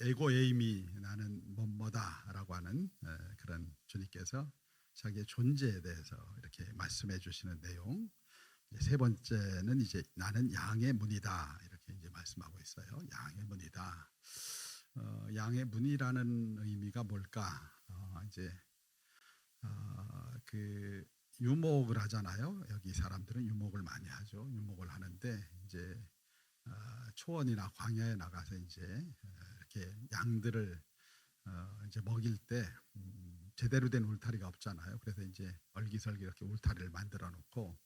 에고 에이미 나는 뭐뭐다라고 하는 그런 주님께서 자기의 존재에 대해서 이렇게 말씀해 주시는 내용. 세 번째는 이제 나는 양의 문이다 이렇게 이제 말씀하고 있어요. 양의 문이다. 양의 문이라는 의미가 뭘까? 이제 그 유목을 하잖아요. 여기 사람들은 유목을 많이 하죠. 유목을 하는데 이제 초원이나 광야에 나가서 이제 이렇게 양들을 이제 먹일 때 제대로 된 울타리가 없잖아요. 그래서 이제 얼기설기 이렇게 울타리를 만들어 놓고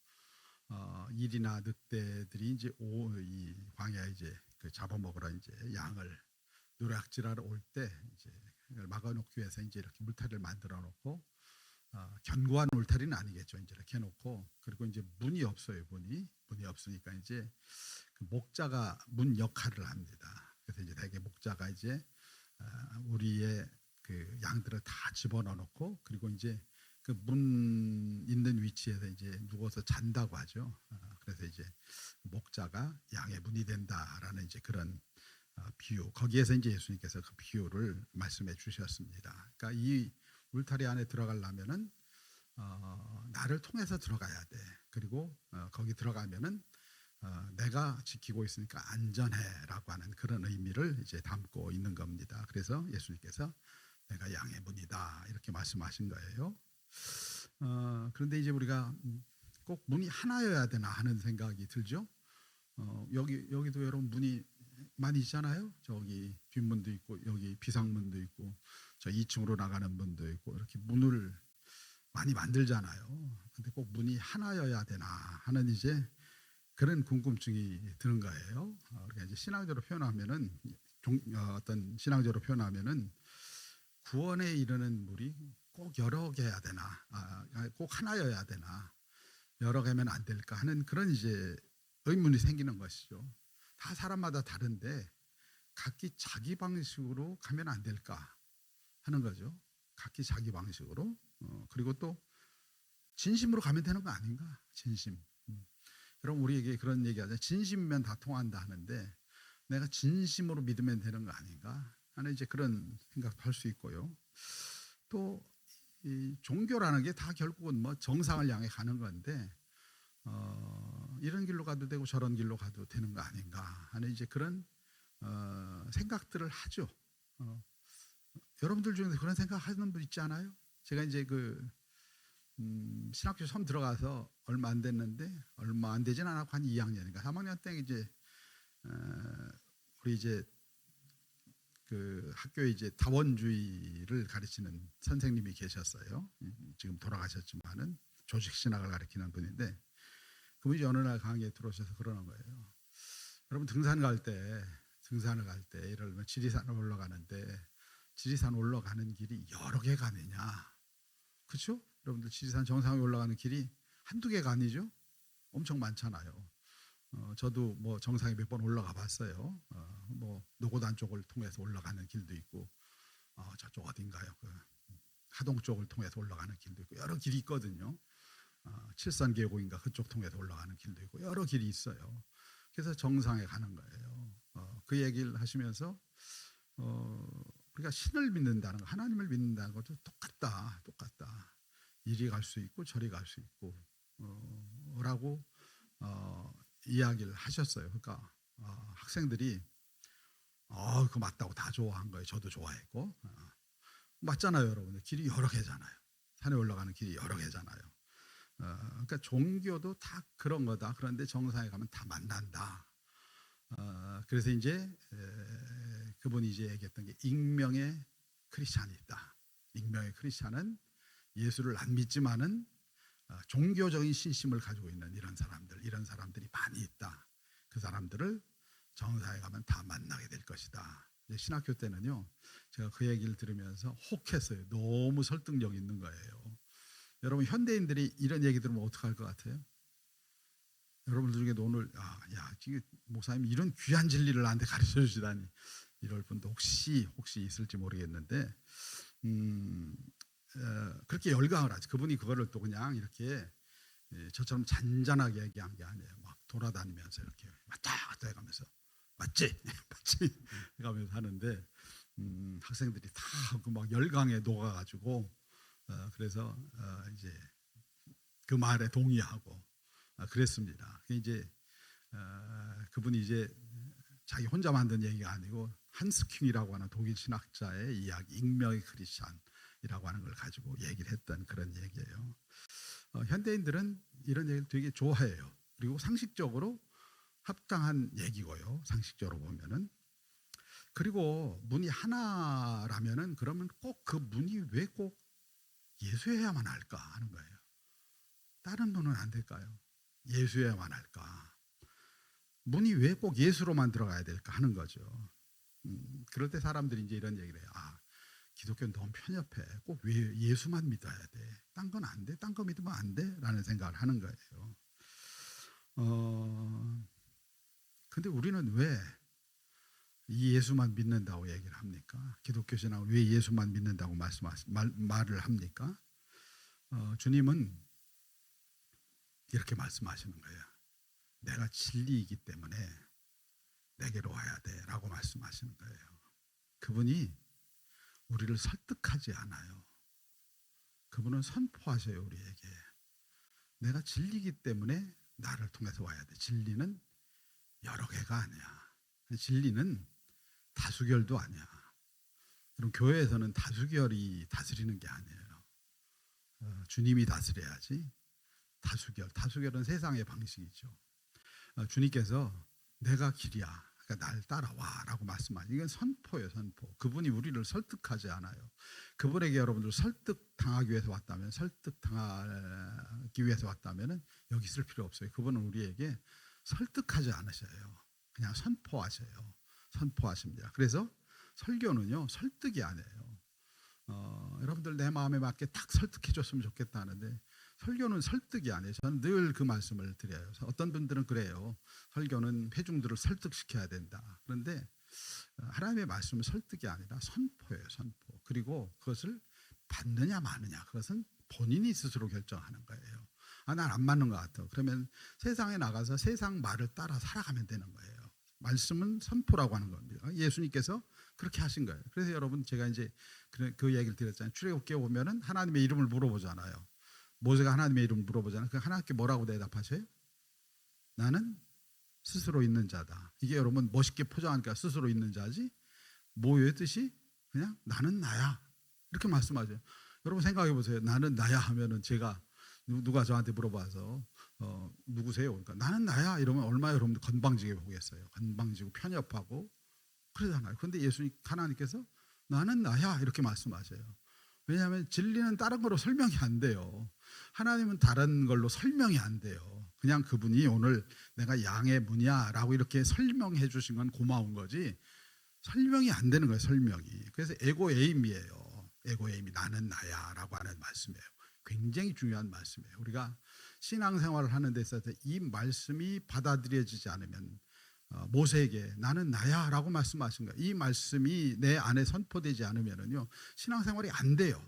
일이나 늑대들이 이제 이 광야에 이제 그 잡아먹으러 이제 양을 노략질하러 올 때 이제 그걸 막아놓기 위해서 이제 이렇게 울타리를 만들어 놓고 견고한 울타리는 아니겠죠. 이제 이렇게 해놓고 그리고 이제 문이 없어요. 문이 없으니까 이제 그 목자가 문 역할을 합니다. 그래서 이제 대개 목자가 이제 우리의 그 양들을 다 집어넣어 놓고 그리고 이제 그 문 있는 위치에서 이제 누워서 잔다고 하죠. 그래서 이제 목자가 양의 문이 된다라는 이제 그런 비유. 거기에서 이제 예수님께서 그 비유를 말씀해 주셨습니다. 그러니까 이 울타리 안에 들어가려면은 나를 통해서 들어가야 돼. 그리고 거기 들어가면은 내가 지키고 있으니까 안전해라고 하는 그런 의미를 이제 담고 있는 겁니다. 그래서 예수님께서 내가 양의 문이다 이렇게 말씀하신 거예요. 그런데 이제 우리가 꼭 문이 하나여야 되나 하는 생각이 들죠. 여기도 여러분 문이 많이 있잖아요. 저기 뒷문도 있고 여기 비상문도 있고 저 2층으로 나가는 문도 있고 이렇게 문을 많이 만들잖아요. 근데 꼭 문이 하나여야 되나 하는 이제 그런 궁금증이 드는 거예요. 그러니까 이제 신앙적으로 표현하면은 어떤 신앙적으로 표현하면은 구원에 이르는 물이 꼭 여러 개야 되나, 꼭 하나여야 되나, 여러 개면 안 될까 하는 그런 이제 의문이 생기는 것이죠. 다 사람마다 다른데 각기 자기 방식으로 가면 안 될까 하는 거죠. 각기 자기 방식으로. 그리고 또 진심으로 가면 되는 거 아닌가? 진심. 여러분 우리에게 그런 얘기하잖아요. 진심이면 다 통한다 하는데 내가 진심으로 믿으면 되는 거 아닌가 하는 이제 그런 생각도 할 수 있고요. 또 이 종교라는 게 다 결국은 뭐 정상을 향해 가는 건데 이런 길로 가도 되고 저런 길로 가도 되는 거 아닌가 하는 이제 그런 생각들을 하죠. 여러분들 중에서 그런 생각하는 분 있지 않아요? 제가 이제 그 신학교 처음 들어가서 얼마 안 됐는데 얼마 안 되진 않았고 한 2학년인가 3학년 때 이제 우리 이제 그 학교에 이제 다원주의를 가르치는 선생님이 계셨어요. 지금 돌아가셨지만은 조직 신학을 가르치는 분인데 그분이 어느 날 강의에 들어오셔서 그러는 거예요. 여러분 등산을 갈 때 예를 들면 지리산을 올라가는데 지리산 올라가는 길이 여러 개가 아니냐. 그렇죠? 여러분들 지리산 정상에 올라가는 길이 한두 개가 아니죠? 엄청 많잖아요. 저도 뭐 정상에 몇 번 올라가 봤어요. 뭐 노고단 쪽을 통해서 올라가는 길도 있고 저쪽 어딘가요? 그 하동 쪽을 통해서 올라가는 길도 있고 여러 길이 있거든요. 칠산계곡인가 그쪽 통해서 올라가는 길도 있고 여러 길이 있어요. 그래서 정상에 가는 거예요. 그 얘기를 하시면서 우리가 신을 믿는다는 거, 하나님을 믿는다는 것도 똑같다. 이리 갈 수 있고 저리 갈 수 있고 라고 이야기를 하셨어요. 그러니까 학생들이 그거 맞다고 다 좋아한 거예요. 저도 좋아했고 맞잖아요, 여러분들. 길이 여러 개잖아요. 산에 올라가는 길이 여러 개잖아요. 그러니까 종교도 다 그런 거다. 그런데 정상에 가면 다 만난다. 그래서 이제 그분이 이제 얘기했던 게 익명의 크리스찬이 있다. 익명의 크리스찬은 예수를 안 믿지만은 종교적인 신심을 가지고 있는 이런 사람들이 많이 있다. 그 사람들을 정상에 가면 다 만나게 될 것이다. 신학교 때는요, 제가 그 얘기를 들으면서 혹했어요. 너무 설득력 있는 거예요. 여러분 현대인들이 이런 얘기 들으면 어떡할 것 같아요? 여러분들 중에도 오늘 지금 목사님 이런 귀한 진리를 나한테 가르쳐 주시다니 이럴 분도 혹시 있을지 모르겠는데 그렇게 열광을 하지. 그분이 그거를 또 그냥 이렇게 저처럼 잔잔하게 얘기한 게 아니에요. 막 돌아다니면서 이렇게 왔다 갔다 해가면서 맞지? 해가면서 하는데 학생들이 다 그 막 열강에 녹아가지고 그래서 이제 그 말에 동의하고 그랬습니다. 이제 그분이 이제 자기 혼자 만든 얘기가 아니고 한스킹이라고 하는 독일 신학자의 이야기, 익명의 크리스찬이라고 하는 걸 가지고 얘기를 했던 그런 얘기예요. 현대인들은 이런 얘기를 되게 좋아해요. 그리고 상식적으로 합당한 얘기고요. 상식적으로 보면은. 그리고 문이 하나라면은 그러면 꼭 그 문이 왜 꼭 예수여야만 할까 하는 거예요. 다른 문은 안 될까요? 예수여야만 할까? 문이 왜 꼭 예수로만 들어가야 될까 하는 거죠. 그럴 때 사람들이 이제 이런 얘기를 해요. 기독교는 너무 편협해. 꼭 왜 예수만 믿어야 돼? 딴 건 안 돼? 딴 거 믿으면 안 돼? 라는 생각을 하는 거예요. 근데 우리는 왜 이 예수만 믿는다고 얘기를 합니까? 기독교 신앙을 왜 예수만 믿는다고 말을 합니까? 주님은 이렇게 말씀하시는 거예요. 내가 진리이기 때문에 내게로 와야 돼 라고 말씀하시는 거예요. 그분이 우리를 설득하지 않아요. 그분은 선포하셔요. 우리에게 내가 진리이기 때문에 나를 통해서 와야 돼. 진리는 여러 개가 아니야. 진리는 다수결도 아니야. 그럼 교회에서는 다수결이 다스리는 게 아니에요. 주님이 다스려야지. 다수결은 세상의 방식이죠. 주님께서 내가 길이야. 그러니까 날 따라와 라고 말씀하시죠. 이건 선포예요. 선포. 그분이 우리를 설득하지 않아요. 그분에게 여러분들 설득당하기 위해서 왔다면, 설득당하기 위해서 왔다면 여기 있을 필요 없어요. 그분은 우리에게 설득하지 않으셔요. 그냥 선포하셔요. 선포하십니다. 그래서 설교는요, 설득이 아니에요. 여러분들 내 마음에 맞게 딱 설득해 줬으면 좋겠다 하는데 설교는 설득이 아니에요. 저는 늘 그 말씀을 드려요. 어떤 분들은 그래요. 설교는 회중들을 설득시켜야 된다. 그런데 하나님의 말씀은 설득이 아니라 선포예요. 선포. 그리고 그것을 받느냐 마느냐, 그것은 본인이 스스로 결정하는 거예요. 난 안 맞는 것 같아. 그러면 세상에 나가서 세상 말을 따라 살아가면 되는 거예요. 말씀은 선포라고 하는 겁니다. 예수님께서 그렇게 하신 거예요. 그래서 여러분 제가 이제 그 얘기를 드렸잖아요. 출애굽기에 보면은 하나님의 이름을 물어보잖아요. 모세가 하나님의 이름을 물어보잖아요. 그 하나님께 뭐라고 대답하셔요? 나는 스스로 있는 자다. 이게 여러분 멋있게 포장하니까 스스로 있는 자지, 뭐의 뜻이 그냥 나는 나야 이렇게 말씀하죠. 여러분 생각해 보세요. 나는 나야 하면은 제가 누가 저한테 물어봐서 누구세요? 그러니까 나는 나야 이러면 얼마나 여러분들 건방지게 보겠어요. 건방지고 편협하고 그러잖아요. 그런데 예수님 하나님께서 나는 나야 이렇게 말씀하셔요. 왜냐하면 진리는 다른 걸로 설명이 안 돼요. 하나님은 다른 걸로 설명이 안 돼요. 그냥 그분이 오늘 내가 양의 문이야 라고 이렇게 설명해 주신 건 고마운 거지 설명이 안 되는 거예요. 설명이. 그래서 에고에임이에요. 에고에임이 나는 나야 라고 하는 말씀이에요. 굉장히 중요한 말씀이에요. 우리가 신앙생활을 하는 데 있어서 이 말씀이 받아들여지지 않으면 모세에게 나는 나야 라고 말씀하신 거예요. 이 말씀이 내 안에 선포되지 않으면요 신앙생활이 안 돼요.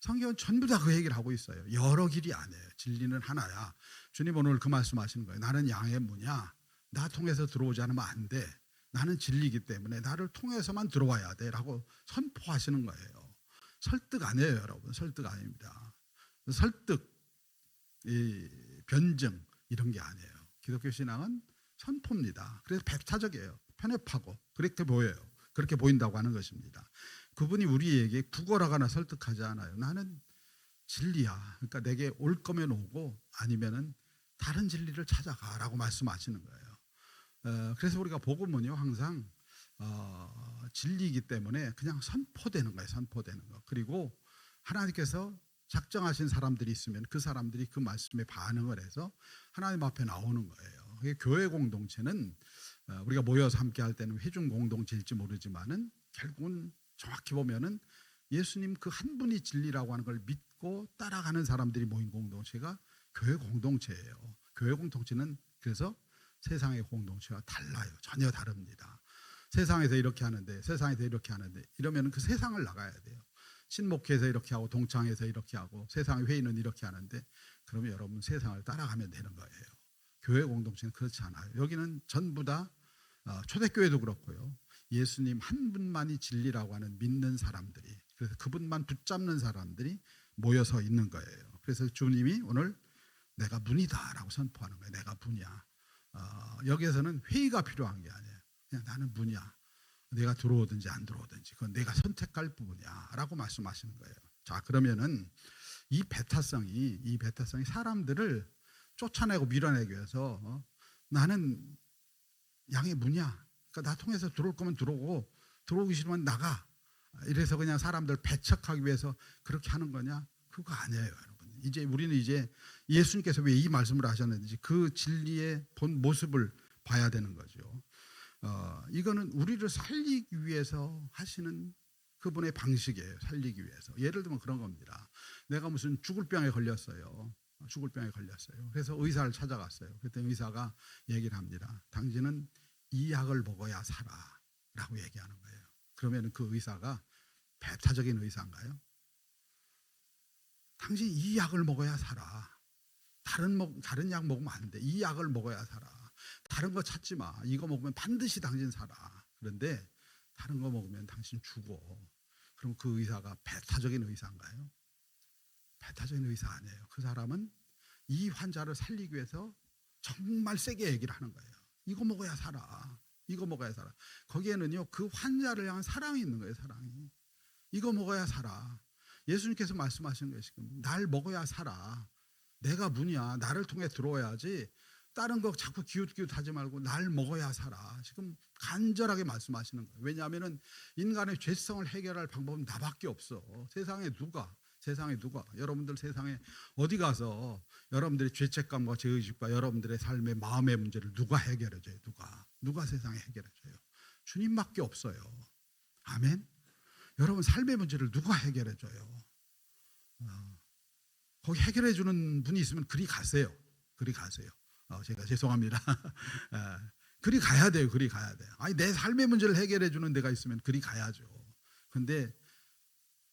성경은 전부 다 그 얘기를 하고 있어요. 여러 길이 아니에요. 진리는 하나야. 주님 오늘 그 말씀하시는 거예요. 나는 양의 문이야. 나 통해서 들어오지 않으면 안 돼. 나는 진리이기 때문에 나를 통해서만 들어와야 돼 라고 선포하시는 거예요. 설득 아니에요. 여러분. 설득 아닙니다. 설득, 변증 이런 게 아니에요. 기독교 신앙은 선포입니다. 그래서 배타적이에요. 편협하고 그렇게 보여요. 그렇게 보인다고 하는 것입니다. 그분이 우리에게 구걸하거나 설득하지 않아요. 나는 진리야. 그러니까 내게 올 거면 오고 아니면은 다른 진리를 찾아가라고 말씀하시는 거예요. 그래서 우리가 복음은요 항상 진리이기 때문에 그냥 선포되는 거예요. 선포되는 거. 그리고 하나님께서 작정하신 사람들이 있으면 그 사람들이 그 말씀에 반응을 해서 하나님 앞에 나오는 거예요. 교회 공동체는 우리가 모여서 함께 할 때는 회중 공동체일지 모르지만은 결국은 정확히 보면은 예수님 그 한 분이 진리라고 하는 걸 믿고 따라가는 사람들이 모인 공동체가 교회 공동체예요. 교회 공동체는 그래서 세상의 공동체와 달라요. 전혀 다릅니다. 세상에서 이렇게 하는데 세상에서 이렇게 하는데 이러면 그 세상을 나가야 돼요. 신목회에서 이렇게 하고 동창회에서 이렇게 하고 세상의 회의는 이렇게 하는데 그러면 여러분 세상을 따라가면 되는 거예요. 교회 공동체는 그렇지 않아요. 여기는 전부 다 초대교회도 그렇고요. 예수님 한 분만이 진리라고 하는 믿는 사람들이, 그래서 그분만 붙잡는 사람들이 모여서 있는 거예요. 그래서 주님이 오늘 내가 문이다라고 선포하는 거예요. 내가 문이야. 여기에서는 회의가 필요한 게 아니에요. 그냥 나는 문이야. 내가 들어오든지 안 들어오든지 그건 내가 선택할 부분이야라고 말씀하시는 거예요. 자, 그러면은 이 배타성이 사람들을 쫓아내고 밀어내기 위해서 나는 양의 문이야. 그러니까 나 통해서 들어올 거면 들어오고 들어오기 싫으면 나가. 이래서 그냥 사람들 배척하기 위해서 그렇게 하는 거냐? 그거 아니에요, 여러분. 우리는 예수님께서 왜 이 말씀을 하셨는지 그 진리의 본 모습을 봐야 되는 거죠. 이거는 우리를 살리기 위해서 하시는 그분의 방식이에요. 살리기 위해서. 예를 들면 그런 겁니다. 내가 무슨 죽을 병에 걸렸어요. 그래서 의사를 찾아갔어요. 그랬더니 의사가 얘기를 합니다. 당신은 이 약을 먹어야 살아 라고 얘기하는 거예요. 그러면 그 의사가 배타적인 의사인가요? 당신 이 약을 먹어야 살아. 다른 약 먹으면 안 돼. 이 약을 먹어야 살아. 다른 거 찾지 마. 이거 먹으면 반드시 당신 살아. 그런데 다른 거 먹으면 당신 죽어. 그럼 그 의사가 배타적인 의사인가요? 배타적인 의사 아니에요. 그 사람은 이 환자를 살리기 위해서 정말 세게 얘기를 하는 거예요. 이거 먹어야 살아. 이거 먹어야 살아. 거기에는요, 그 환자를 향한 사랑이 있는 거예요. 사랑이. 이거 먹어야 살아. 예수님께서 말씀하시는 거예요. 지금 날 먹어야 살아. 내가 문이야. 나를 통해 들어와야지. 다른 거 자꾸 기웃기웃하지 말고 날 먹어야 살아. 지금 간절하게 말씀하시는 거예요. 왜냐하면 인간의 죄성을 해결할 방법은 나밖에 없어. 세상에 누가 여러분들 세상에 어디 가서 여러분들의 죄책감과 죄의식과 여러분들의 삶의 마음의 문제를 누가 해결해줘요? 누가 세상에 해결해줘요? 주님밖에 없어요. 아멘. 여러분 삶의 문제를 누가 해결해줘요? 거기 해결해주는 분이 있으면 그리 가세요. 제가 죄송합니다. 그리 가야 돼요. 아니, 내 삶의 문제를 해결해주는 데가 있으면 그리 가야죠. 근데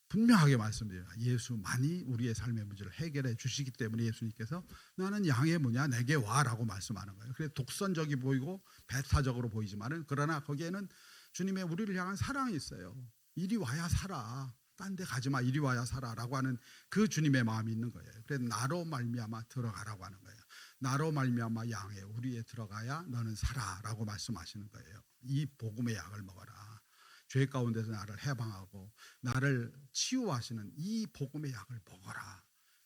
분명하게 말씀드려요. 예수만이 우리의 삶의 문제를 해결해 주시기 때문에 예수님께서 나는 양의 문이야, 내게 와라고 말씀하는 거예요. 그래서 독선적이 보이고 배타적으로 보이지만은, 그러나 거기에는 주님의 우리를 향한 사랑이 있어요. 이리 와야 살아. 딴 데 가지 마. 이리 와야 살아라고 하는 그 주님의 마음이 있는 거예요. 그래서 나로 말미암아 들어가라고 하는 거예요. 나로 말미암아 양의 우리에 들어가야 너는 살아라고 말씀하시는 거예요. 이 복음의 약을 먹어라. 죄 가운데서 나를 해방하고 나를 치유하시는 이 복음의 약을 먹어라.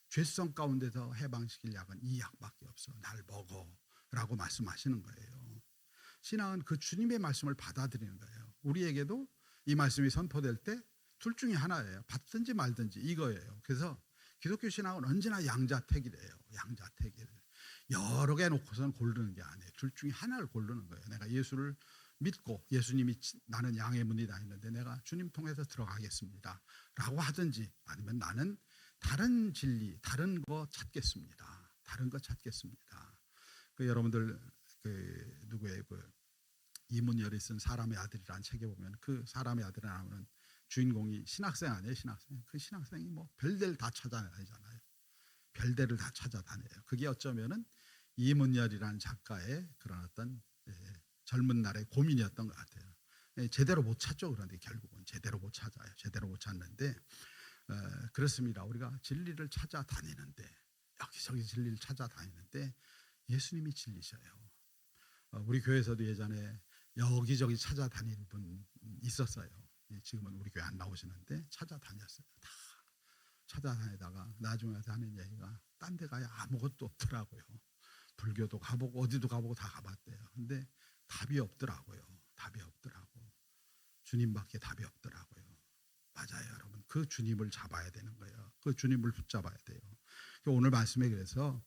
죄성 가운데서 해방시킬 약은 이 약밖에 없어. 날 먹어라고 말씀하시는 거예요. 신앙은 그 주님의 말씀을 받아들이는 거예요. 우리에게도 이 말씀이 선포될 때 둘 중에 하나예요. 받든지 말든지 이거예요. 그래서 기독교 신앙은 언제나 양자택일이에요. 양자택일. 여러 개 놓고서는 고르는 게 아니에요. 둘 중에 하나를 고르는 거예요. 내가 예수를 믿고 예수님이 나는 양의 문이다 했는데 내가 주님 통해서 들어가겠습니다 라고 하든지, 아니면 나는 다른 진리, 다른 거 찾겠습니다. 여러분들 누구의 이문열이 쓴 사람의 아들이라는 책에 보면 그 사람의 아들이라는 주인공이 신학생 아니에요? 그 신학생이 뭐 별데를 다 찾아다니잖아요. 그게 어쩌면은 이문열이라는 작가의 그런 어떤 젊은 날의 고민이었던 것 같아요. 제대로 못 찾죠. 그런데 결국은 제대로 못 찾는데 그렇습니다. 우리가 진리를 찾아다니는데, 여기저기 진리를 찾아다니는데 예수님이 진리셔요. 우리 교회에서도 예전에 여기저기 찾아다니는 분 있었어요. 지금은 우리 교회 안 나오시는데 찾아다녔어요. 다 찾아다니다가 나중에 하는 얘기가 딴 데 가야 아무것도 없더라고요. 불교도 가보고 어디도 가보고 다 가봤대요. 근데 답이 없더라고요. 주님밖에 답이 없더라고요. 맞아요, 여러분. 그 주님을 잡아야 되는 거예요. 그 주님을 붙잡아야 돼요. 오늘 말씀에 그래서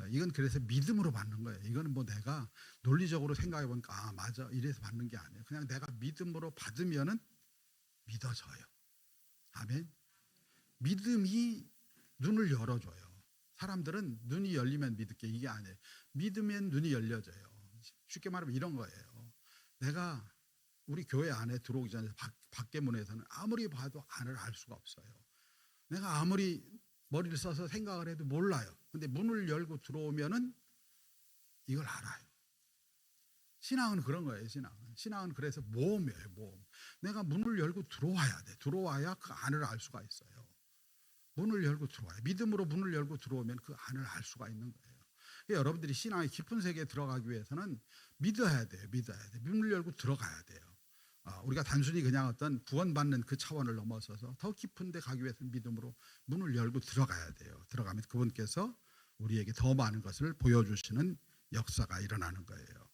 이건 그래서 믿음으로 받는 거예요. 이거는 뭐 내가 논리적으로 생각해 보니까 맞아 이래서 받는 게 아니에요. 그냥 내가 믿음으로 받으면은 믿어져요. 아멘. 믿음이 눈을 열어줘요. 사람들은 눈이 열리면 믿을게, 이게 아니에요. 믿으면 눈이 열려져요. 쉽게 말하면 이런 거예요. 내가 우리 교회 안에 들어오기 전에 밖에 문에서는 아무리 봐도 안을 알 수가 없어요. 내가 아무리 머리를 써서 생각을 해도 몰라요. 근데 문을 열고 들어오면은 이걸 알아요. 신앙은 그런 거예요. 신앙은 그래서 모험이에요. 모험. 내가 문을 열고 들어와야 돼. 들어와야 그 안을 알 수가 있어요. 문을 열고 들어와요. 믿음으로 문을 열고 들어오면 그 안을 알 수가 있는 거예요. 그러니까 여러분들이 신앙의 깊은 세계에 들어가기 위해서는 믿어야 돼요. 믿어야 돼. 문을 열고 들어가야 돼요. 우리가 단순히 그냥 어떤 구원받는 그 차원을 넘어서서 더 깊은 데 가기 위해서는 믿음으로 문을 열고 들어가야 돼요. 들어가면 그분께서 우리에게 더 많은 것을 보여주시는 역사가 일어나는 거예요.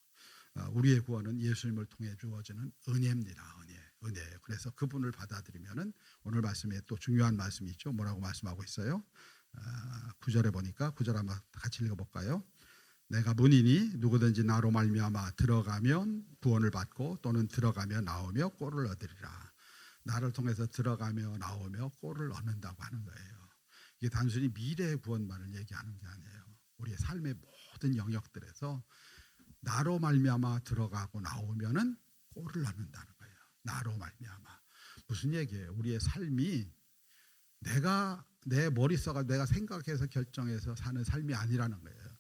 우리의 구원은 예수님을 통해 주어지는 은혜입니다. 은혜예요. 그래서 그분을 받아들이면은 오늘 말씀에 또 중요한 말씀이 있죠. 뭐라고 말씀하고 있어요? 9절에 보니까 9절 한번 같이 읽어볼까요? 내가 문이니 누구든지 나로 말미암아 들어가면 구원을 받고 또는 들어가며 나오며 꼴을 얻으리라. 나를 통해서 들어가며 나오며 꼴을 얻는다고 하는 거예요. 이게 단순히 미래의 구원만을 얘기하는 게 아니에요. 우리의 삶의 모든 영역들에서 나로 말미암아 들어가고 나오면은 꼴을 얻는다는 거예요. 나로 말미암아. 무슨 얘기예요? 우리의 삶이 내가 내 머릿속에 내가 생각해서 결정해서 사는 삶이 아니라는 거예요.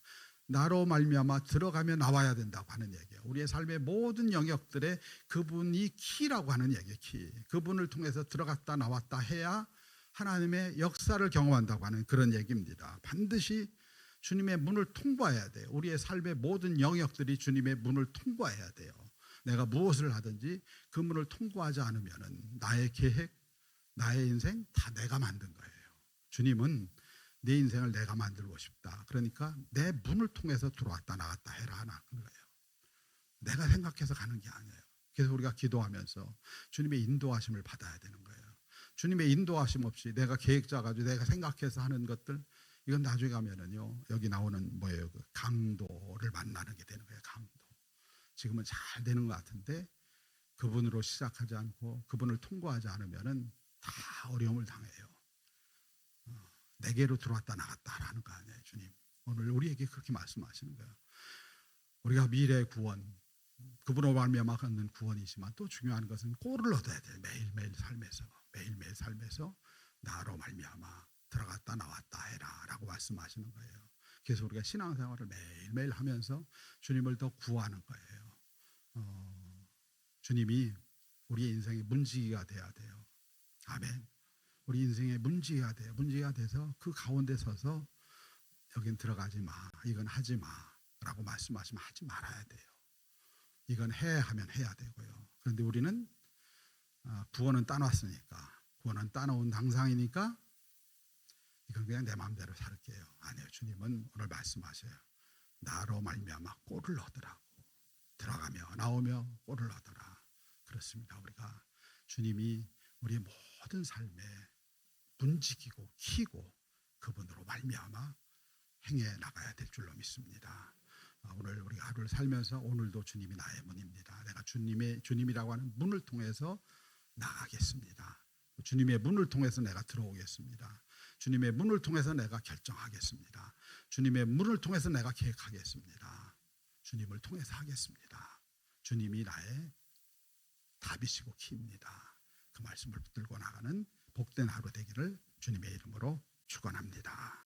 나로 말미암아 들어가며 나와야 된다고 하는 얘기예요. 우리의 삶의 모든 영역들에 그분이 키라고 하는 얘기예요. 키. 그분을 통해서 들어갔다 나왔다 해야 하나님의 역사를 경험한다고 하는 그런 얘기입니다. 반드시 주님의 문을 통과해야 돼요. 우리의 삶의 모든 영역들이 주님의 문을 통과해야 돼요. 내가 무엇을 하든지 그 문을 통과하지 않으면 나의 계획, 나의 인생 다 내가 만든 거예요. 주님은 내 인생을 내가 만들고 싶다. 그러니까 내 문을 통해서 들어왔다 나갔다 해라 하는 거예요. 내가 생각해서 가는 게 아니에요. 그래서 우리가 기도하면서 주님의 인도하심을 받아야 되는 거예요. 주님의 인도하심 없이 내가 계획자 가지고 내가 생각해서 하는 것들, 이건 나중에 가면은요, 여기 나오는 뭐예요? 그 강도를 만나는 게 되는 거예요. 강도. 지금은 잘 되는 것 같은데 그분으로 시작하지 않고 그분을 통과하지 않으면은 다 어려움을 당해요. 내게로 들어왔다 나갔다 하라는 거 아니에요, 주님. 오늘 우리에게 그렇게 말씀하시는 거예요. 우리가 미래 구원, 그분으로 말미암아 갖는 구원이지만 또 중요한 것은 꼴을 얻어야 돼요. 매일매일 삶에서 나로 말미암아 들어갔다 나왔다 해라라고 말씀하시는 거예요. 그래서 우리가 신앙생활을 매일매일 하면서 주님을 더 구하는 거예요. 주님이 우리의 인생의 문지기가 돼야 돼요. 아멘. 우리 인생의 문지기가 돼요. 문지기가 돼서 그 가운데 서서 여긴 들어가지 마, 이건 하지 마라고 말씀하시면 하지 말아야 돼요. 이건 해 하면 해야 되고요. 그런데 우리는 구원은 따놨으니까, 구원은 따놓은 당상이니까 이건 그냥 내 마음대로 살게요. 아니요, 주님은 오늘 말씀하셔요. 나로 말미암아 꼴을 얻으라고. 들어가며 나오며 꼴을 얻어라. 그렇습니다. 우리가 주님이 우리의 모든 삶에 문지기고 키고 그분으로 말미암아 행해 나가야 될 줄로 믿습니다. 오늘 우리가 하루를 살면서 오늘도 주님이 나의 문입니다. 내가 주님이라고 하는 문을 통해서 나가겠습니다. 주님의 문을 통해서 내가 들어오겠습니다. 주님의 문을 통해서 내가 결정하겠습니다. 주님의 문을 통해서 내가 계획하겠습니다. 주님을 통해서 하겠습니다. 주님이 나의 답이시고 키입니다. 그 말씀을 붙들고 나가는 복된 하루 되기를 주님의 이름으로 축원합니다.